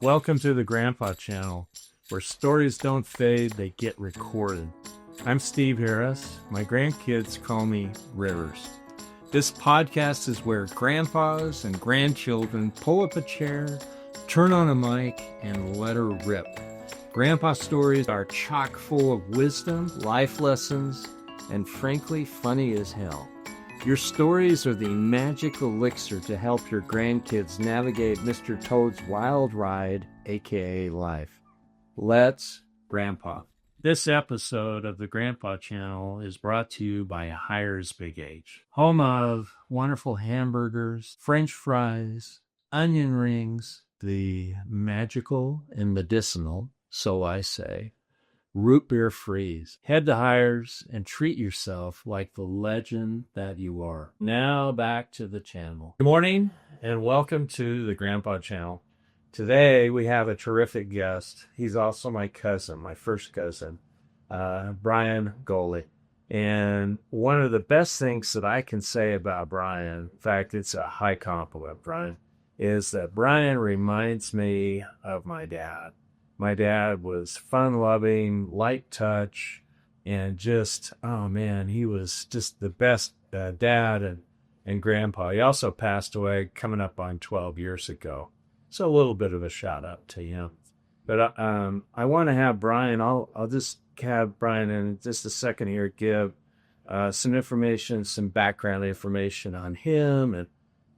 Welcome to the Grandpa Channel, where stories don't fade, they get recorded. I'm Steve Harris. My grandkids call me Rivers. This podcast is where grandpas and grandchildren pull up a chair, turn on a mic, and let her rip. Grandpa stories are chock full of wisdom, life lessons, and frankly, funny as hell. Your stories are the magic elixir to help your grandkids navigate Mr. Toad's wild ride, aka life. Let's Grandpa. This episode of the Grandpa Channel is brought to you by Hires Big H, home of wonderful hamburgers, French fries, onion rings, the magical and medicinal, so I say, root beer freeze. Head to Hires and treat yourself like the legend that you are. Now back to the channel. Good morning and welcome to the Grandpa Channel. Today we have a terrific guest. He's also my cousin, my first cousin, Brian Goley. And one of the best things that I can say about Brian, in fact, it's a high compliment, Brian, is that Brian reminds me of my dad. My dad was fun-loving, light touch, and just, oh man, he was just the best dad and grandpa. He also passed away coming up on 12 years ago. So a little bit of a shout out to him. But I want to have Brian, I'll just have Brian in just a second here give some information, some background information on him.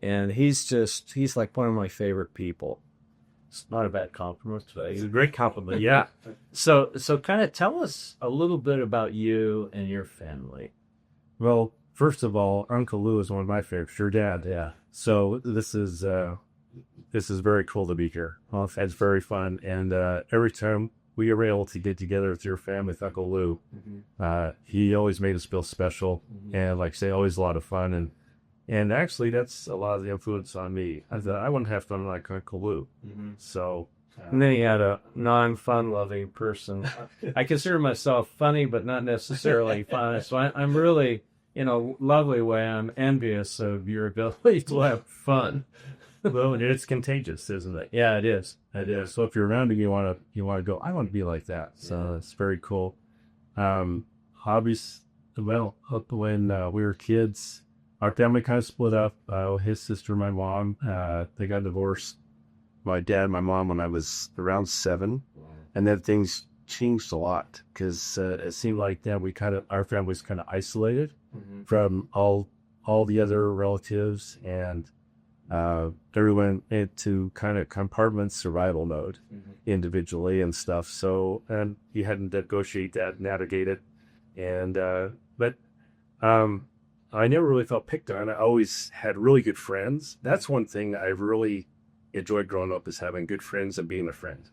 And he's like one of my favorite people. It's not a bad compliment today. It's a great compliment. Yeah. So kind of tell us a little bit about you and your family. Well, first of all, Uncle Lou is one of my favorites. Your dad. Yeah. So this is very cool to be here. Well, it's very fun. And every time we were able to get together with your family, with Uncle Lou, he always made us feel special. And like I say, always a lot of fun. And actually, that's a lot of the influence on me. I thought I wouldn't have fun like Uncle Lou. So, and then he had a non-fun-loving person. I consider myself funny, but not necessarily fun. So I'm really, in a lovely way, I'm envious of your ability to have fun. well, it's contagious, isn't it? Yeah, it is. It is. So if you're around and you want to go, I want to be like that. So it's very cool. Hobbies. Well, when we were kids, our family kind of split up. His sister and my mom, they got divorced. My dad and my mom when I was around 7. And then things changed a lot because it seemed like that our family was kind of isolated from all the other relatives. And everyone into kind of compartment survival mode individually and stuff. So, and you had to negotiate that, navigate it. And, but I never really felt picked on. I always had really good friends. That's one thing I really enjoyed growing up, is having good friends and being a friend.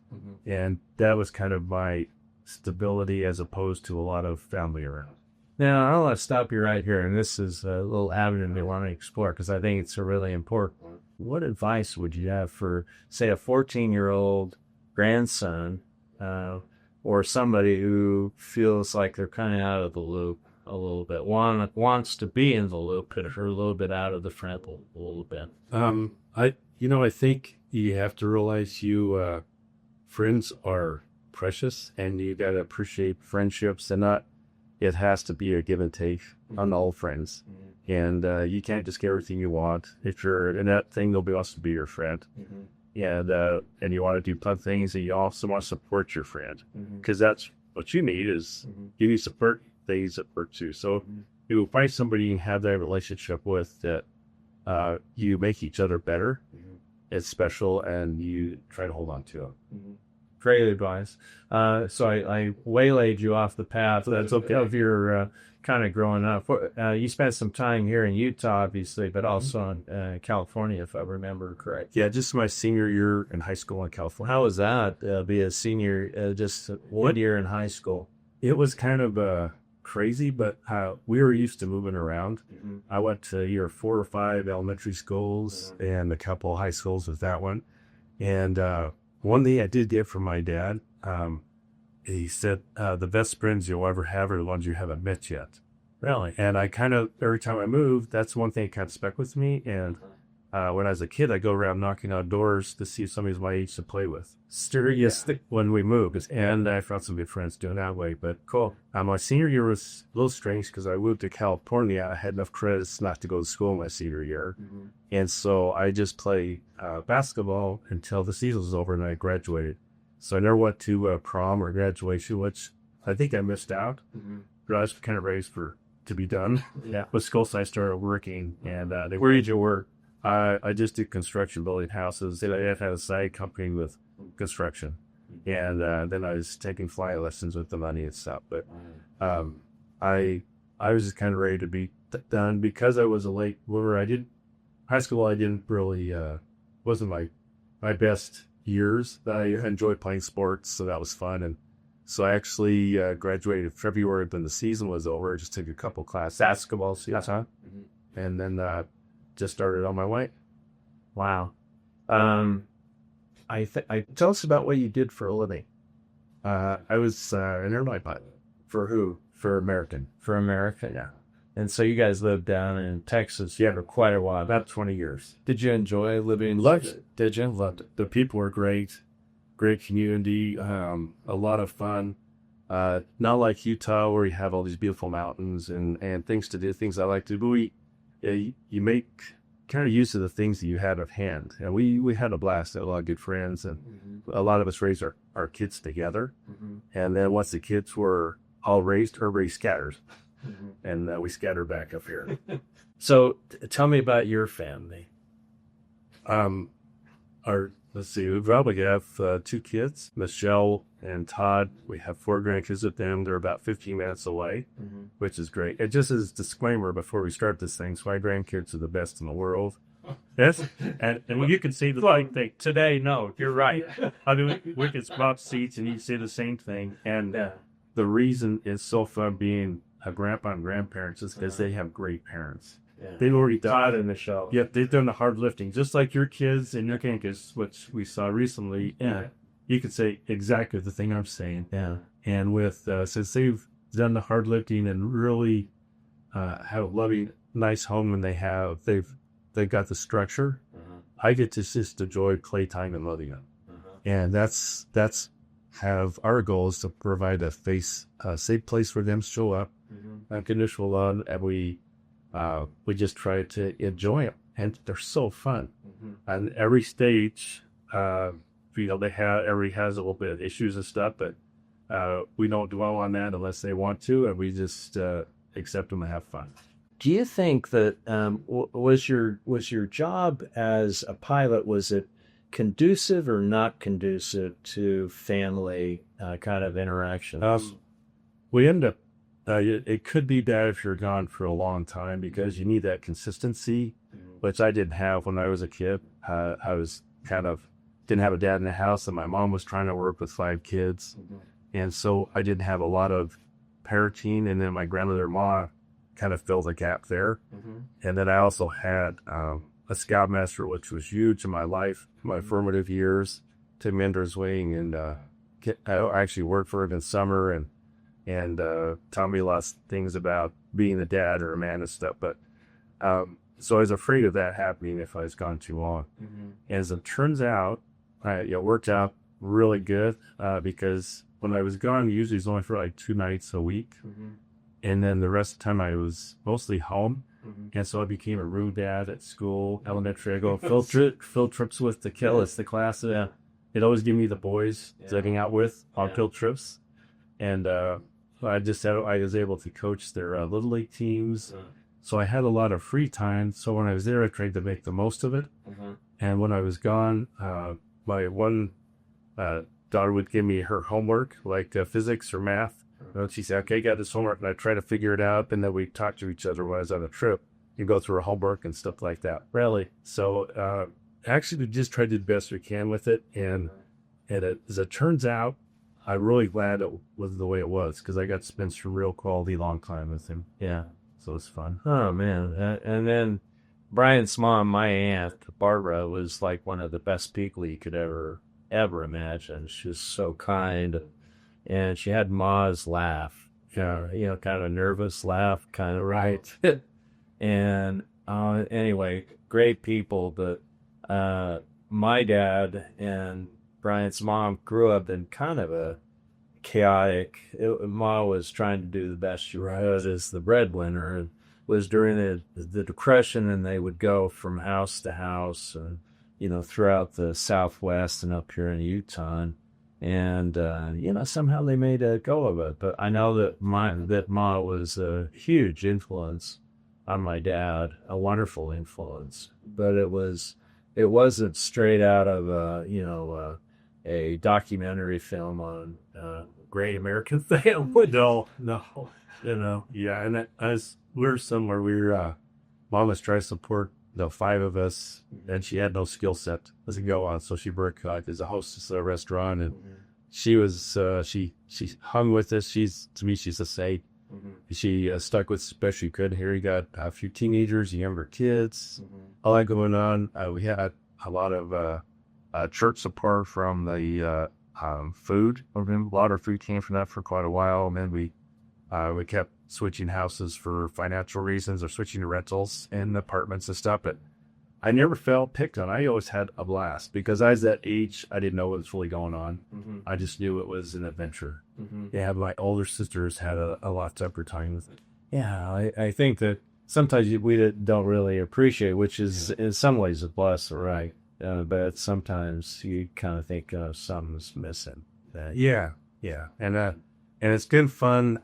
And that was kind of my stability as opposed to a lot of family around. Now, I want to stop you right here, and this is a little avenue we want to explore because I think it's really important. What advice would you have for, say, a 14-year-old grandson or somebody who feels like they're kind of out of the loop a little bit, wants to be in the loop, but are a little bit out of the front a little bit? I think you have to realize friends are precious, and you got to appreciate friendships, and not, it has to be a give and take on all friends. And you can't just get everything you want. If you're in that thing, they'll also be your friend. And you want to do fun things, and you also want to support your friend, because that's what you need, is you need support. They support too. So you find somebody you have that relationship with that you make each other better. It's special, and you try to hold on to it. Great advice. So I waylaid you off the path of your kind of growing up. You spent some time here in Utah, obviously, but also in California, if I remember correct. Yeah, just my senior year in high school in California. How was that, be a senior, just 1 year in high school? It was kind of crazy, but we were used to moving around. I went to year 4 or 5 elementary schools and a couple high schools with that one. And one thing I did get from my dad, he said, the best friends you'll ever have are the ones you haven't met yet. Really? And I kind of, every time I moved, that's one thing that kind of stuck with me. And when I was a kid, I go around knocking on doors to see if somebody's my age to play with. Serious. Yeah. When we moved, and I found some good friends doing that way. But Cool. my senior year was a little strange because I moved to California. I had enough credits not to go to school my senior year, and so I just played basketball until the season was over and I graduated. So I never went to prom or graduation, which I think I missed out. But I was kind of raised to be done. Yeah. With school, so I started working, and Where did you work? I just did construction, building houses. I had a side company with construction, and then I was taking flight lessons with the money and stuff. But I was just kind of ready to be done because I was a late bloomer. High school. I didn't really wasn't my best years. I enjoyed playing sports, so that was fun. And so I actually graduated in February when the season was over. I just took a couple classes, basketball season, and then just started on my way. Wow. Tell us about what you did for a living. I was an airline pilot. For who? For American. For America? Yeah. And so you guys lived down in Texas for quite a while. About 20 years. Did you enjoy living? Loved it. Did you? Loved it. The people were great. Great community. A lot of fun. Not like Utah where you have all these beautiful mountains and things to do, things I like to do. But you make kind of use of the things that you had at hand. And we had a blast. Had a lot of good friends. And a lot of us raised our kids together. And then once the kids were all raised, everybody scattered. And we scattered back up here. So tell me about your family. Let's see, we probably have 2 kids, Michelle and Todd. We have 4 grandkids with them. They're about 15 minutes away, which is great. It just as a disclaimer before we start this thing, so my grandkids are the best in the world. Yes, and you can see the same thing. Today, no, you're right. I mean, we can swap seats and you say the same thing. And the reason it's so fun being a grandpa and grandparents is because they have great parents. Yeah. They've already done Todd in the show. Yeah, they've done the hard lifting, just like your kids and your grandkids, which we saw recently. Yeah, you could say exactly the thing I'm saying. Yeah, and with since they've done the hard lifting and really have a loving, nice home, and they've got the structure. I get to just enjoy playtime and loving them, and that's have our goal is to provide a safe place for them to show up, unconditional love, and we just try to enjoy them, and they're so fun. And every stage, everybody has a little bit of issues and stuff, but we don't dwell on that unless they want to, and we just accept them and have fun. Do you think that was your job as a pilot, was it conducive or not conducive to family kind of interactions? We end up it could be bad if you're gone for a long time because you need that consistency, which I didn't have when I was a kid. I was didn't have a dad in the house, and my mom was trying to work with 5 kids. And so I didn't have a lot of parenting, and then my grandmother-in-law kind of filled the gap there. And then I also had a scoutmaster, which was huge in my life, my formative years, to Mentor's Wing, and I actually worked for him in summer and taught me lots of things about being a dad or a man and stuff. But so I was afraid of that happening if I was gone too long. As it turns out, it worked out really good because when I was gone, usually it was only for like 2 nights a week. And then the rest of the time I was mostly home. And so I became a room dad at school, elementary. I go field trips with the kids, the class. It always give me the boys to hang out with on field trips. And I was able to coach their little league teams. So I had a lot of free time. So when I was there, I tried to make the most of it. And when I was gone, my one daughter would give me her homework, like physics or math. And she'd say, okay, got this homework. And I try to figure it out. And then we talk to each other when I was on a trip. You go through her homework and stuff like that. Really? So actually, we just tried to do the best we can with it. And as it turns out, I'm really glad it was the way it was because I got to spend some real quality long time with him. Yeah. So it's fun. Oh, man. And then Brian's mom, my aunt, Barbara, was like one of the best people you could ever imagine. She was so kind. And she had Ma's laugh. Kind of a nervous laugh, kind of. Right. And anyway, great people, but my dad and Brian's mom grew up in kind of a chaotic. Ma was trying to do the best she could as the breadwinner. It was during the Depression, and they would go from house to house, throughout the Southwest and up here in Utah. And somehow they made a go of it. But I know that Ma was a huge influence on my dad, a wonderful influence. But it wasn't straight out of a documentary film on Great American Family. No, yeah, and as we're similar, mom was trying to support the five of us, and she had no skill set as a go on, so she worked as a hostess at a restaurant, and she was she hung with us. She's a saint. She stuck with as best she could. Here you got a few teenagers, younger kids, all that going on. We had a lot of church support from the food. A lot of food came from that for quite a while, and then we kept switching houses for financial reasons, or switching to rentals and apartments and stuff. But I never felt picked on. I always had a blast because I was that age. I didn't know what was really going on. I just knew it was an adventure. Yeah, my older sisters had a lot tougher time with it. Yeah, I think that sometimes we don't really appreciate, which is in some ways a plus, right? But sometimes you kind of think something's missing. Yeah, and it's good fun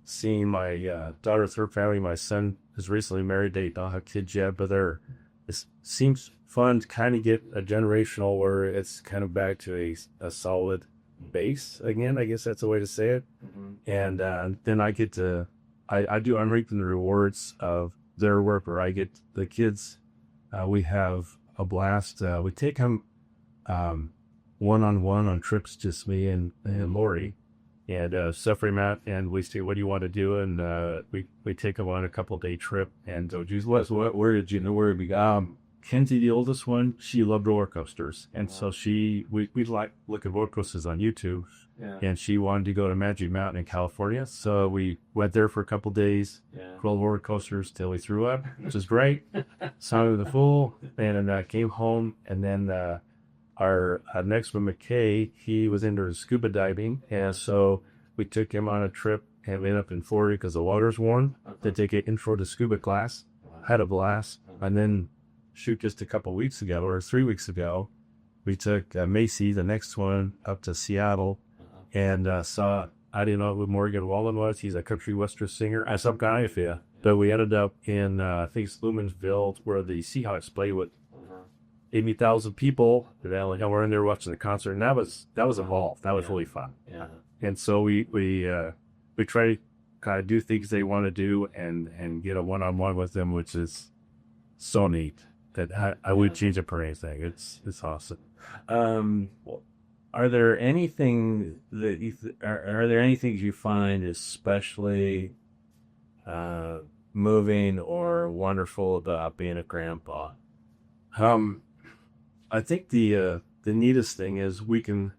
seeing my daughter's third family. My son is recently married. They don't have kids yet, but it seems fun to kind of get a generational where it's kind of back to a solid base again. I guess that's the way to say it. And then I get to I'm reaping the rewards of their work, where I get the kids. We have a blast. We take them one-on-one on trips, just me and Lori, and separate them out, and we say, what do you want to do? And we take them on a couple-day trip. And so, geez, where did we go? Kenzie, the oldest one, she loved roller coasters, and so we like look at roller coasters on YouTube. And she wanted to go to Magic Mountain in California, so we went there for a couple days, 12 roller coasters till we threw up, which is great. Swam in the pool, and came home. And then our next one, McKay, he was into scuba diving, and so we took him on a trip, and we ended up in Florida because the water's warm, to take an intro to scuba class. Had a blast. And then just a couple weeks ago, or 3 weeks ago, we took Macy, the next one, up to Seattle, and I didn't know who Morgan Wallen was. He's a country western singer. Some guy, if you. But we ended up in, I think it's Lumenville, where the Seahawks play with 80,000 people. And we're in there watching the concert, and that was involved. That was really fun. Yeah. And so we try to kind of do things they want to do, and get a one-on-one with them, which is so neat that I would change it for anything. It's awesome. Are there anything are there any things you find especially moving or wonderful about being a grandpa? I think the neatest thing is we can.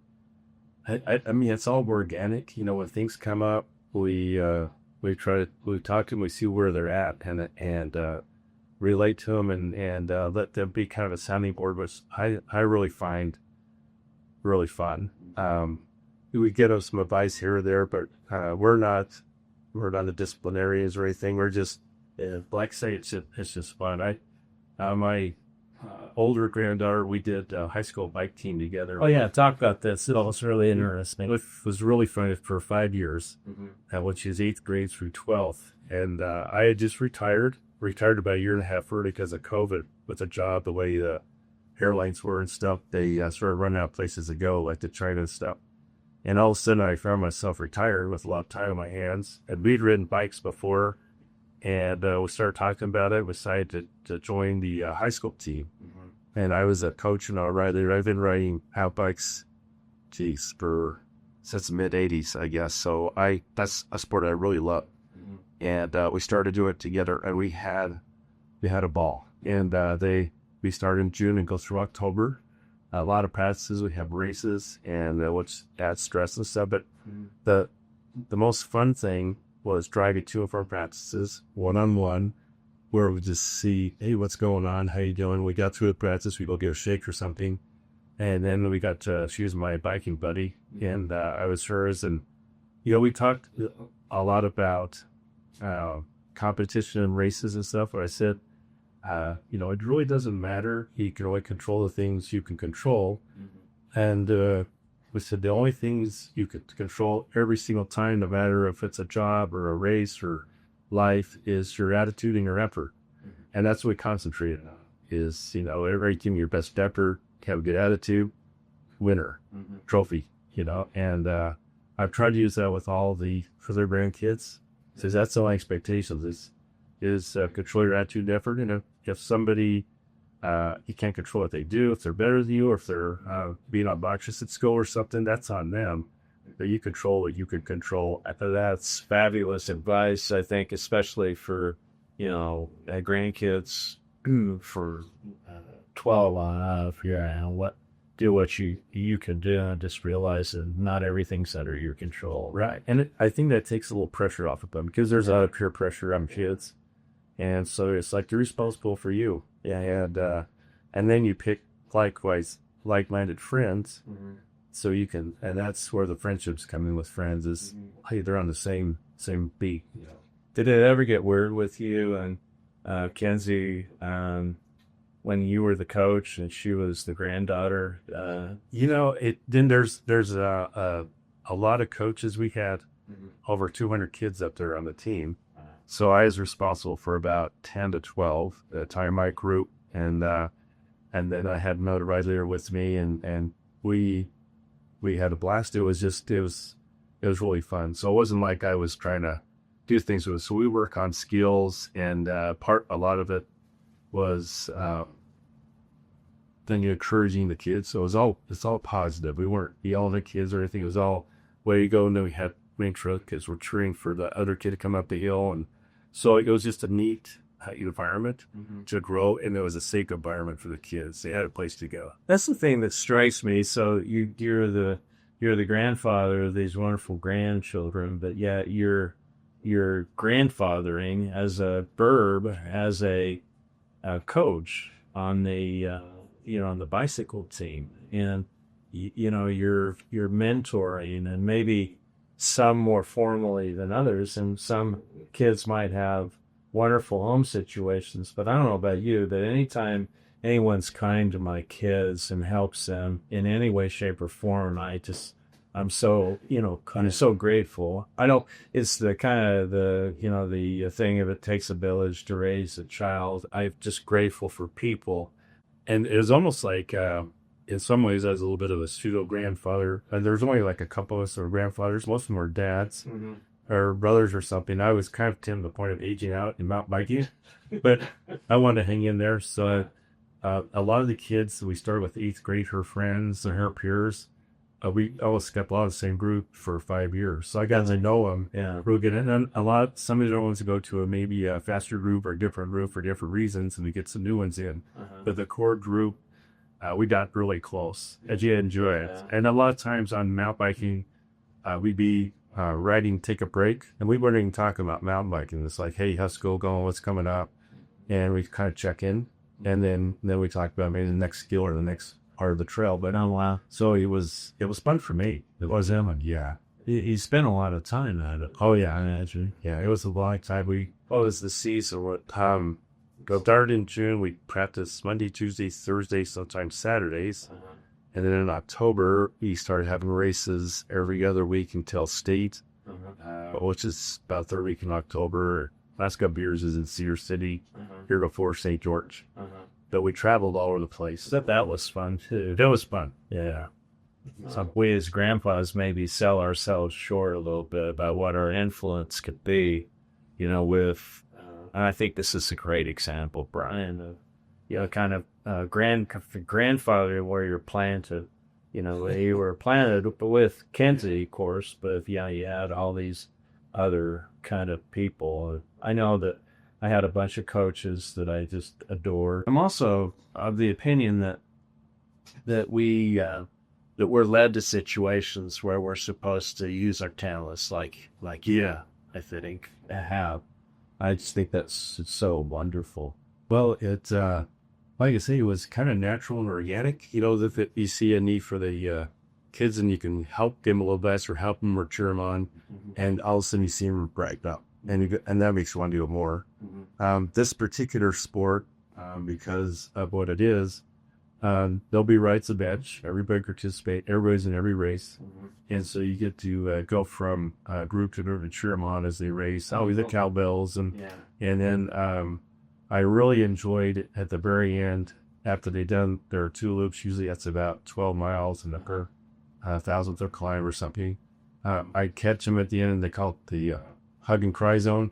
I mean, it's all organic. When things come up, we talk to them, we see where they're at, and relate to them, and let them be kind of a sounding board, which I really find really fun. We get them some advice here or there, but we're not the disciplinarians or anything. We're just, like I say, it's just fun. My older granddaughter, we did a high school bike team together. Oh yeah, talk about this. It was really interesting. It was really fun for 5 years, when she was 8th grade through 12th, and I had just retired about a year and a half early because of COVID with a job, the way the airlines were and stuff. They started running out of places to go, like to China and stuff. And all of a sudden, I found myself retired with a lot of time on my hands. And we'd ridden bikes before, and we started talking about it. We decided to join the high school team. And I was a coach and a rider. I've been riding out bikes, since the mid-'80s, I guess. So that's a sport I really love. And we started to do it together, and we had a ball. And we start in June and go through October. A lot of practices. We have races, and which adds stress and stuff. But the most fun thing was driving 2 of our practices one-on-one where we just see, hey, what's going on? How you doing? We got through the practice. We go get a shake or something. And then we got she was my biking buddy, and I was hers. And, we talked a lot about competition and races and stuff, where I said, it really doesn't matter. You can only control the things you can control. And we said the only things you can control every single time, no matter if it's a job or a race or life, is your attitude and your effort. And that's what we concentrated on, is, every team your best effort, have a good attitude, winner, trophy, and I've tried to use that with all for their grandkids. So that's all my expectations is control your attitude and effort. And if somebody, you can't control what they do, if they're better than you, or if they're being obnoxious at school or something, that's on them. But you control what you can control. That's fabulous advice, I think, especially for, grandkids for 12 on up, do what you can do, and just realize that not everything's under your control. Right. And I think that takes a little pressure off of them, because there's a lot of peer pressure on kids. And so it's like, they're responsible for you. Yeah. And then you pick like-minded friends. So you can, and that's where the friendships come in with friends, is, hey, they're on the same beat. Did it ever get weird with you and Kenzie, when you were the coach and she was the granddaughter? Then there's a lot of coaches. We had over 200 kids up there on the team. So I was responsible for about 10 to 12, the entire my group. And then I had another rider there with me, and we had a blast. It was really fun. So it wasn't like I was trying to do things with it. So we work on skills, and a lot of it was then encouraging the kids. So it's all positive. We weren't yelling at kids or anything. It was all, way you go. And then we had main truck, kids were cheering for the other kid to come up the hill. And so it was just a neat environment to grow, and it was a safe environment for the kids. They had a place to go. That's the thing that strikes me. So you're the grandfather of these wonderful grandchildren, but yet you're grandfathering as a verb, as a coach on the on the bicycle team, and you're mentoring, and maybe some more formally than others, and some kids might have wonderful home situations. But I don't know about you, that anytime anyone's kind to my kids and helps them in any way, shape, or form, I'm so, kind of so grateful. I know it's the kind of the thing of it takes a village to raise a child. I'm just grateful for people. And it was almost like, in some ways, I was a little bit of a pseudo grandfather. And there's only like a couple of us that are grandfathers. Most of them are dads or brothers or something. I was kind of to the point of aging out in mountain biking, but I wanted to hang in there. So a lot of the kids, we started with 8th grade, her friends and her peers. We always kept a lot of the same group for 5 years. So I got to know them real good. And then some of the other ones go to maybe a faster group or a different group for different reasons, and we get some new ones in. But the core group, we got really close, and you enjoy it. And a lot of times on mountain biking, we'd be riding, take a break, and we weren't even talking about mountain biking. It's like, hey, how's school going? What's coming up? And we kind of check in, and then we talk about maybe the next skill or the next part of the trail. But oh wow! So it was fun for me. It was him, and he spent a lot of time at it. Oh yeah, I imagine. Yeah, it was a long time. What was the season? What started in June. We practiced Monday, Tuesday, Thursday, sometimes Saturdays. And then in October, we started having races every other week until state, which is about third week in October. Last couple years is in Cedar City, here before St. George. But we traveled all over the place. That was fun too. That was fun. Yeah. So we as grandpas maybe sell ourselves short a little bit about what our influence could be, with, and I think this is a great example, Brian, of, kind of grandfather, where you're planted, you were planted with Kenzie, of course, but if you had all these other kind of people. I know that I had a bunch of coaches that I just adore. I'm also of the opinion that we're led to situations where we're supposed to use our talents, I think have. I just think that's so wonderful. Well, like I say, it was kind of natural and organic. If you see a need for the kids and you can help them a little bit or help them or cheer them on, and all of a sudden you see them brighten up, and that makes you want to do it more. This particular sport, because of what it is, there'll be rides of bench. Everybody participate. Everybody's in every race, and so you get to go from group to group and cheer them on as they race. Always the cowbells, and then I really enjoyed it at the very end after they done their 2 loops. Usually that's about 12 miles and upper 1,000th climb or something. I catch them at the end, and they call it the hug and cry zone.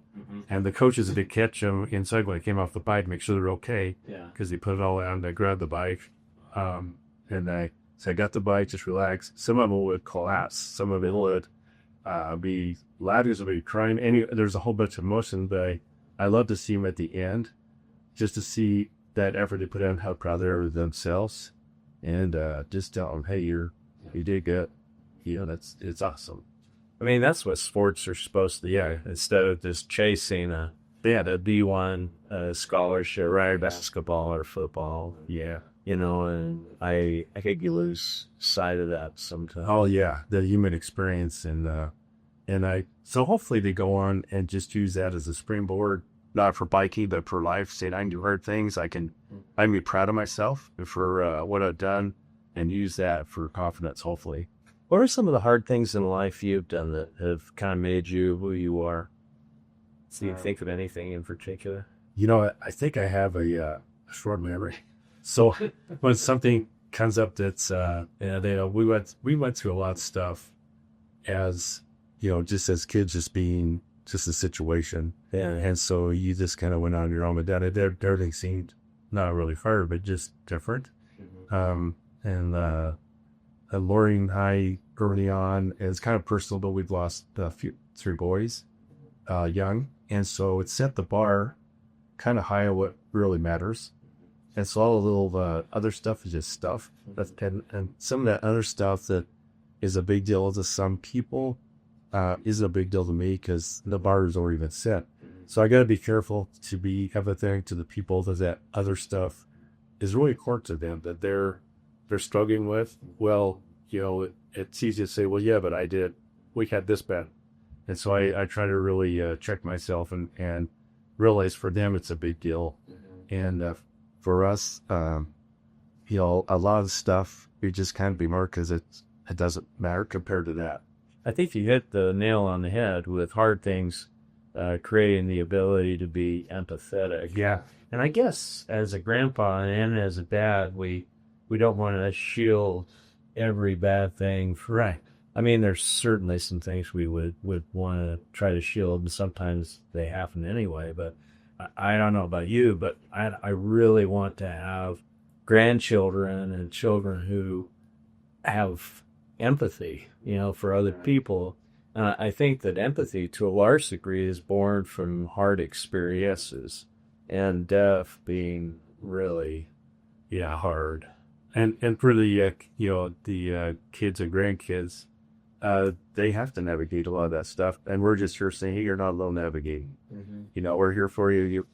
And the coaches would catch them inside when they came off the bike to make sure they're okay. Because they put it all down, they grab the bike. And I got the bike, just relax. Some of them would collapse. Some of it would be ladders would be crying. There's a whole bunch of emotion, but I love to see them at the end, just to see that effort they put in, how proud they are of themselves, and just tell them, hey, you did good. It's awesome. I mean, that's what sports are supposed to do. Instead of just chasing the D1 scholarship, right? Basketball or football. And I think you lose sight of that sometimes. Oh yeah, the human experience, so hopefully they go on and just use that as a springboard, not for biking but for life. Saying I can do hard things, I can be proud of myself for what I've done, and use that for confidence. Hopefully. What are some of the hard things in life you've done that have kind of made you who you are? Do you think of anything in particular? I think I have a short memory. So when something comes up that's, we went through a lot of stuff as, just as kids, just being just a situation. And so you just kind of went on your own, but then everything seemed not really hard, but just different. Lori and I early on, it's kind of personal, but we've lost 3 boys young. And so it set the bar kind of high on what really matters. And so all the little other stuff is just stuff. And some of that other stuff that is a big deal to some people isn't a big deal to me because the bar is already been set. So I got to be careful to be empathetic to the people that other stuff is really important to them, that they're struggling with. Well, it's easy to say, well, yeah, but we had this bad. And so I try to really check myself and realize for them it's a big deal. And for us, a lot of stuff, you just can't be more because it doesn't matter compared to that. I think you hit the nail on the head with hard things, creating the ability to be empathetic. Yeah. And I guess as a grandpa and as a dad, we don't want to shield every bad thing. Right. I mean, there's certainly some things we would want to try to shield, and sometimes they happen anyway. But I don't know about you, but I really want to have grandchildren and children who have empathy, for other people. I think that empathy, to a large degree, is born from hard experiences, and death being really, hard. And for the kids and grandkids, they have to navigate a lot of that stuff, and we're just here saying, hey, you're not alone navigating. We're here for you.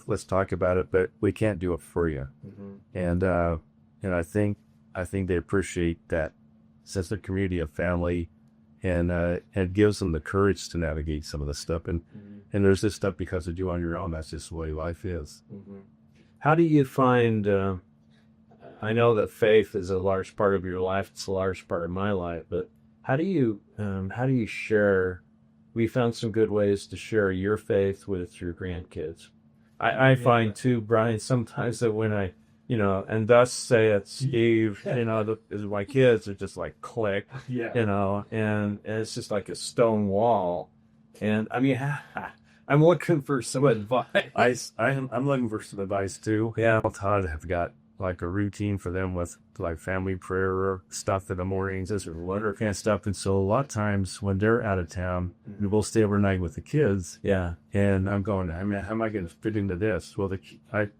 Let's talk about it, but we can't do it for you. And I think they appreciate that sense of community, of family, and it gives them the courage to navigate some of the stuff. And there's this stuff because of you on your own. That's just the way life is. How do you find? I know that faith is a large part of your life. It's a large part of my life, but how do you share? We found some good ways to share your faith with your grandkids. I find too, Brian, sometimes that when I, and thus saith Steve, my kids are just like click, and it's just like a stone wall. And I mean, I'm looking for some advice. I'm looking for some advice too. Yeah. Todd have got like a routine for them with like family prayer stuff in the mornings, this or whatever kind of stuff. And so a lot of times when they're out of town, we will stay overnight with the kids. Yeah. And I'm going, I mean, how am I going to fit into this? Well,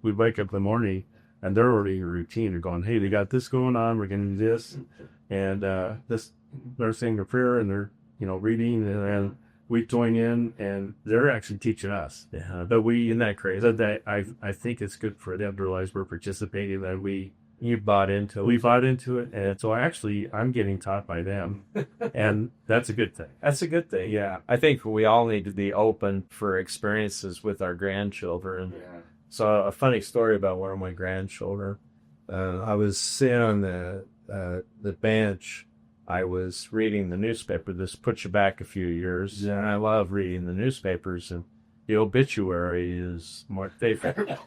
we wake up in the morning and they're already in a routine. They're going, hey, they got this going on. We're going to do this. And they're saying a prayer and they're, reading. And we join in, and they're actually teaching us. Yeah. But Isn't that crazy? that I think it's good for them to realize we're participating, that You bought into it. we bought into it, and so I'm getting taught by them, and that's a good thing. That's a good thing. Yeah. I think we all need to be open for experiences with our grandchildren. Yeah. So a funny story about one of my grandchildren. I was sitting on the bench. I was reading the newspaper. This puts you back a few years. Yeah. And I love reading the newspapers, and the obituary is my favorite.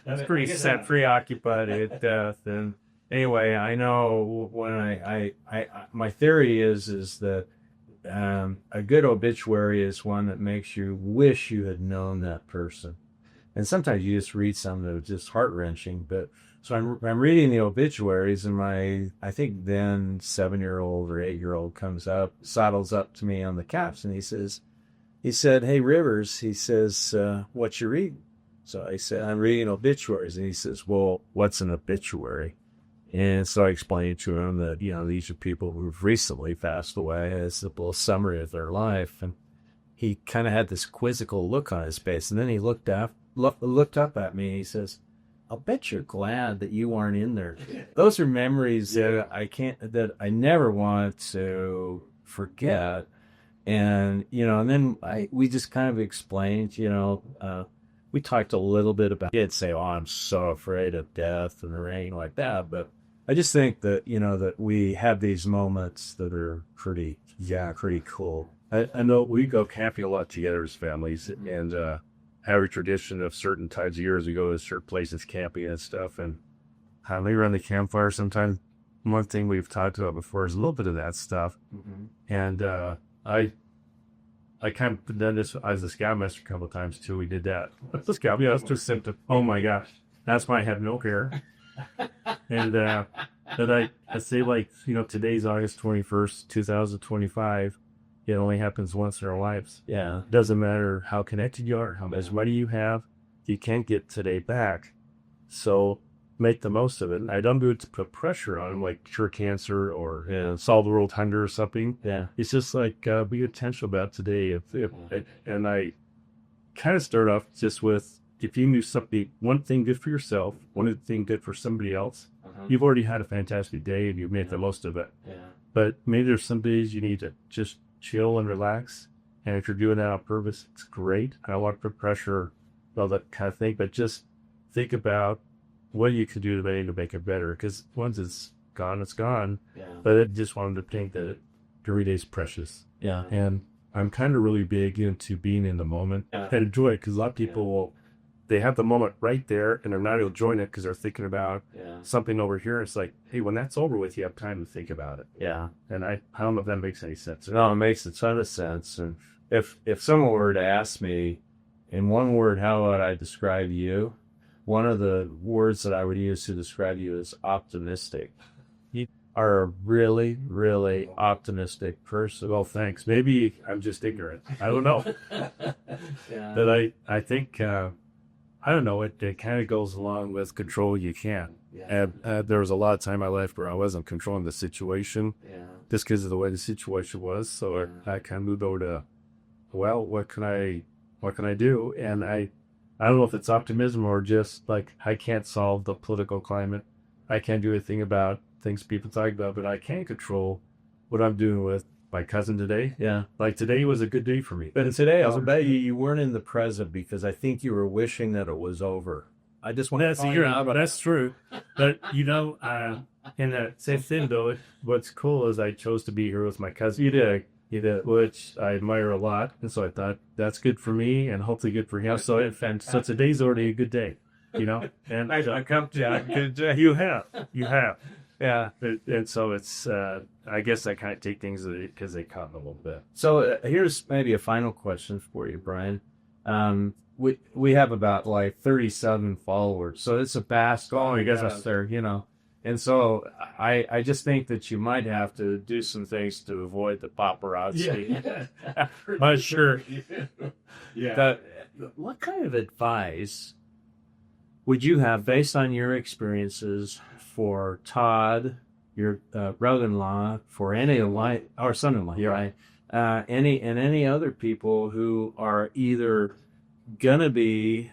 That's pretty sad, preoccupied with death. And anyway, I know when I my theory is that a good obituary is one that makes you wish you had known that person. And sometimes you just read something that's just heart-wrenching. But so I'm reading the obituaries, and I think then 7-year-old or 8-year-old comes up, sidles up to me on the couch, and he said, "Hey, Rivers," he says, "what you reading?" So I said, "I'm reading obituaries." And he says, "Well, what's an obituary?" And so I explained to him that, these are people who've recently passed away, as a little summary of their life. And he kind of had this quizzical look on his face. And then he looked up at me, and he says, "I'll bet you're glad that you aren't in there." Those are memories that I never want to forget. And, and then we just kind of explained, we talked a little bit about, he'd say, "Oh, I'm so afraid of death," and or anything like that. But I just think that, that we have these moments that are pretty cool. I know we go camping a lot together as families, and have a tradition of certain times of years we go to certain places camping and stuff, and we around the campfire sometimes. One thing we've talked about before is a little bit of that stuff. Mm-hmm. And I kind of done this as a scoutmaster a couple of times too. We did that. That's the scout. Yeah, that's just symptom. Oh my gosh, that's why I have no hair. And that I say, like, today's August 21st, 2025. It only happens once in our lives. Yeah. Doesn't matter how connected you are, how much money you have, you can't get today back. So make the most of it. And I don't do it to put pressure on them, like cure cancer or solve the world hunger or something. Yeah. It's just like be intentional about today. And I kind of start off just with, if you do something, one thing good for yourself, one thing good for somebody else, you've already had a fantastic day and you've made the most of it. Yeah. But maybe there's some days you need to just chill and relax. And if you're doing that on purpose, it's great. I don't want to put pressure, all that kind of thing, but just think about what you could do today to make it better. Because once it's gone, it's gone. Yeah. But I just wanted to think that every day's precious. Yeah. And I'm kind of really big into being in the moment and enjoy it, because a lot of people they have the moment right there and they're not enjoying it because they're thinking about something over here. It's like, hey, when that's over with, you have time to think about it. Yeah. And I don't know if that makes any sense. No, it makes a ton of sense. And if someone were to ask me in one word, how would I describe you? One of the words that I would use to describe you is optimistic. You are a really, really optimistic person. Well, thanks. Maybe I'm just ignorant. I don't know. But I think, I don't know, it kind of goes along with control you can. Yeah. And there was a lot of time in my life where I wasn't controlling the situation just because of the way the situation was. So I kind of moved over to, well, what can I do? And I don't know if it's optimism or just like, I can't solve the political climate. I can't do anything about things people talk about, but I can control what I'm doing with my cousin today. Yeah. Like today was a good day for me. But today, I'll bet you weren't in the present because I think you were wishing that it was over. I just want to call you out. That's true. But, in that same thing, though, what's cool is I chose to be here with my cousin. You did. Which I admire a lot. And so I thought that's good for me and hopefully good for him. So today's already a good day, And I come to good day. You have. Yeah. And so it's, I guess I kind of take things because they come a little bit. So here's maybe a final question for you, Brian. We have about like 37 followers. So it's a vast audience out there, And so I just think that you might have to do some things to avoid the paparazzi. Yeah. Sure. Yeah. What kind of advice would you have based on your experiences for Todd, your brother-in-law, for any of our son-in-law, right? any other people who are either gonna be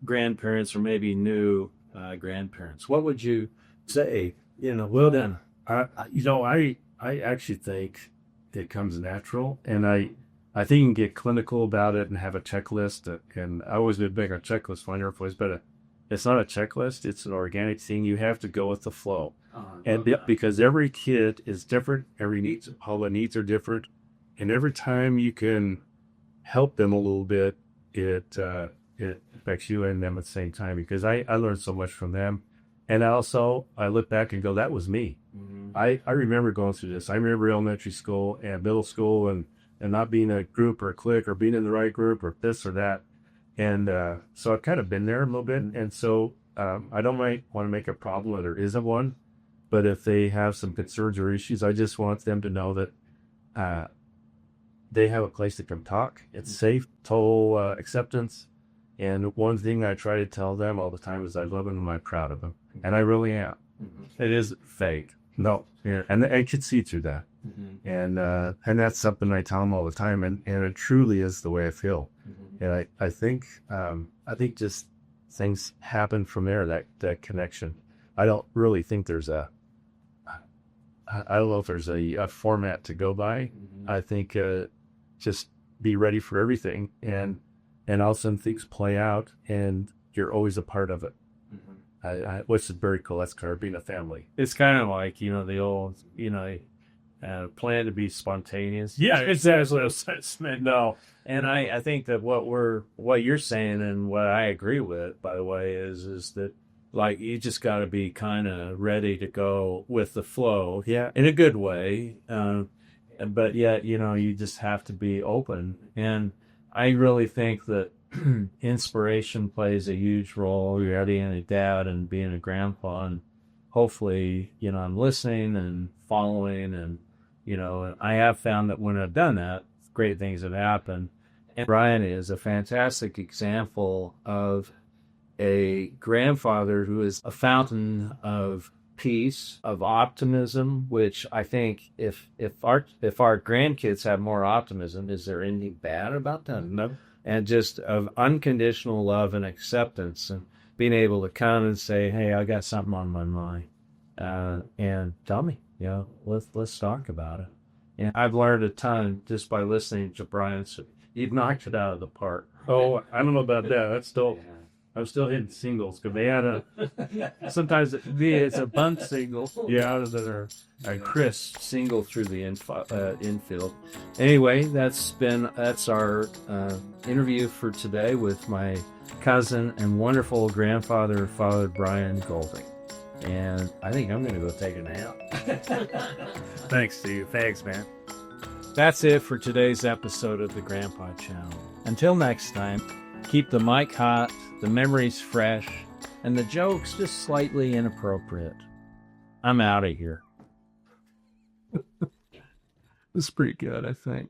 grandparents or maybe new grandparents. What would you say? Well, Then, I actually think it comes natural, and I think you can get clinical about it and have a checklist. And I always been big on checklist finder voice, but it's not a checklist; it's an organic thing. You have to go with the flow, because every kid is different, all the needs are different, and every time you can help them a little bit, it affects you and them at the same time. Because I learned so much from them, and also I look back and go, that was me. I remember going through this. I remember elementary school and middle school and not being a group or a clique or being in the right group or this or that. And so I've kind of been there a little bit. And so I don't want to make a problem that there isn't one. But if they have some concerns or issues, I just want them to know that they have a place to come talk. It's safe, total acceptance. And one thing I try to tell them all the time is I love them and I'm proud of them. And I really am. it is fake. No. Yeah. And I could see through that. And that's something I tell them all the time. And it truly is the way I feel. And I think just things happen from there, that connection. I don't really think there's I don't know if there's a format to go by. I think just be ready for everything, and all of a sudden things play out, and you're always a part of it. Which is very cool. That's kind of being a family. It's kind of like, the old, plan to be spontaneous. Yeah, exactly. No. And I think that what you're saying and what I agree with, by the way, is that, like, you just got to be kind of ready to go with the flow. Yeah. In a good way. But yet, you just have to be open. And I really think that inspiration plays a huge role. You're being a dad and being a grandpa, and hopefully, I'm listening and following, and I have found that when I've done that, great things have happened. And Brian is a fantastic example of a grandfather who is a fountain of peace, of optimism, which I think if our grandkids have more optimism, is there anything bad about that? No. And just of unconditional love and acceptance, and being able to come and say, hey, I got something on my mind, and tell me, let's talk about it. And I've learned a ton just by listening to Brian. So you've knocked it out of the park. Oh, I don't know about that. I'm still hitting singles, because they had sometimes it's a bunt single. Yeah, that are a crisp single through the infield. Anyway, that's our interview for today with my cousin and wonderful grandfather, Father Brian Golding. And I think I'm going to go take a nap. Thanks, Steve. Thanks, man. That's it for today's episode of the Grandpa Channel. Until next time, keep the mic hot, the memories fresh, and the jokes just slightly inappropriate. I'm out of here. This is pretty good, I think.